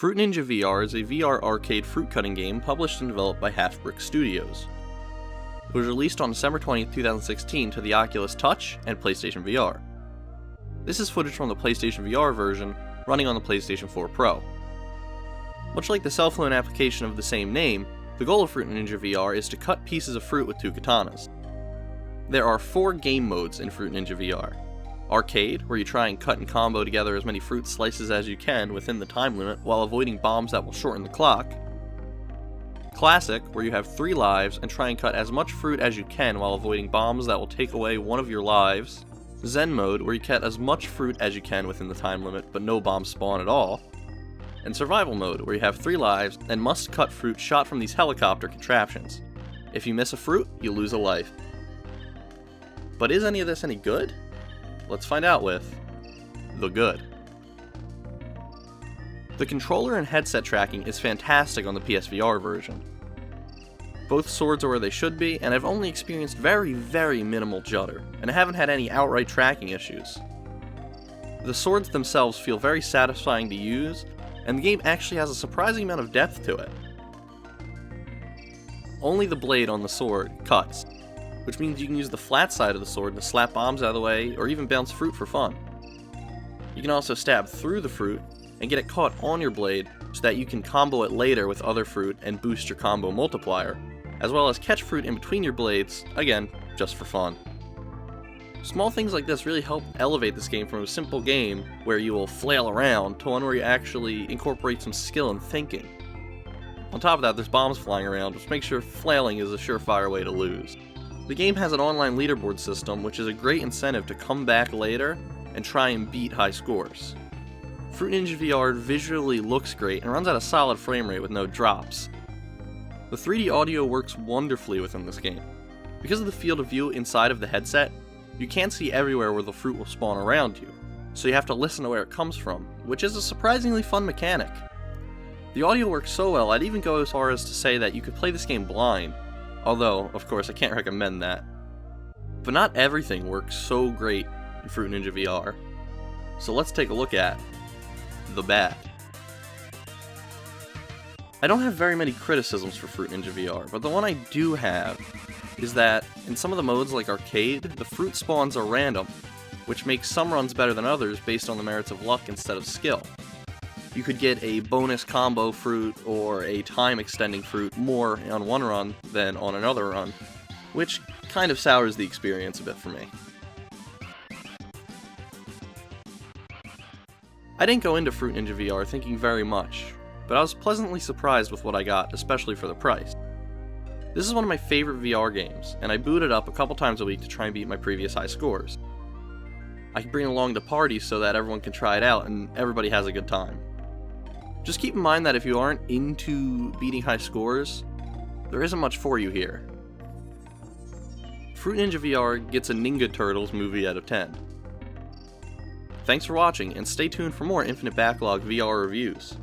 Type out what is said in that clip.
Fruit Ninja VR is a VR arcade fruit cutting game published and developed by Half Brick Studios. It was released on December 20, 2016 to the Oculus Touch and PlayStation VR. This is footage from the PlayStation VR version running on the PlayStation 4 Pro. Much like the cell phone application of the same name, the goal of Fruit Ninja VR is to cut pieces of fruit with two katanas. There are 4 game modes in Fruit Ninja VR. Arcade, where you try and cut and combo together as many fruit slices as you can within the time limit while avoiding bombs that will shorten the clock. Classic, where you have 3 lives and try and cut as much fruit as you can while avoiding bombs that will take away one of your lives. Zen Mode, where you cut as much fruit as you can within the time limit but no bombs spawn at all. And Survival Mode, where you have 3 lives and must cut fruit shot from these helicopter contraptions. If you miss a fruit, you lose a life. But is any of this any good? Let's find out with the good. The controller and headset tracking is fantastic on the PSVR version. Both swords are where they should be, and I've only experienced very minimal judder, and I haven't had any outright tracking issues. The swords themselves feel very satisfying to use, and the game actually has a surprising amount of depth to it. Only the blade on the sword cuts, which means you can use the flat side of the sword to slap bombs out of the way, or even bounce fruit for fun. You can also stab through the fruit, and get it caught on your blade so that you can combo it later with other fruit and boost your combo multiplier, as well as catch fruit in between your blades, again, just for fun. Small things like this really help elevate this game from a simple game where you will flail around to one where you actually incorporate some skill and thinking. On top of that, there's bombs flying around, which makes sure flailing is a surefire way to lose. The game has an online leaderboard system, which is a great incentive to come back later and try and beat high scores. Fruit Ninja VR visually looks great and runs at a solid frame rate with no drops. The 3D audio works wonderfully within this game. Because of the field of view inside of the headset, you can't see everywhere where the fruit will spawn around you, so you have to listen to where it comes from, which is a surprisingly fun mechanic. The audio works so well, I'd even go as far as to say that you could play this game blind, although, of course, I can't recommend that. But not everything works so great in Fruit Ninja VR, so let's take a look at the bad. I don't have very many criticisms for Fruit Ninja VR, but the one I do have is that in some of the modes like arcade, the fruit spawns are random, which makes some runs better than others based on the merits of luck instead of skill. You could get a bonus combo fruit or a time extending fruit more on one run than on another run, which kind of sours the experience a bit for me. I didn't go into Fruit Ninja VR thinking very much, but I was pleasantly surprised with what I got, especially for the price. This is one of my favorite VR games, and I boot it up a couple times a week to try and beat my previous high scores. I can bring it along to parties so that everyone can try it out and everybody has a good time. Just keep in mind that if you aren't into beating high scores, there isn't much for you here. Fruit Ninja VR gets a Ninja Turtles movie out of 10. Thanks for watching, and stay tuned for more Infinite Backlog VR reviews.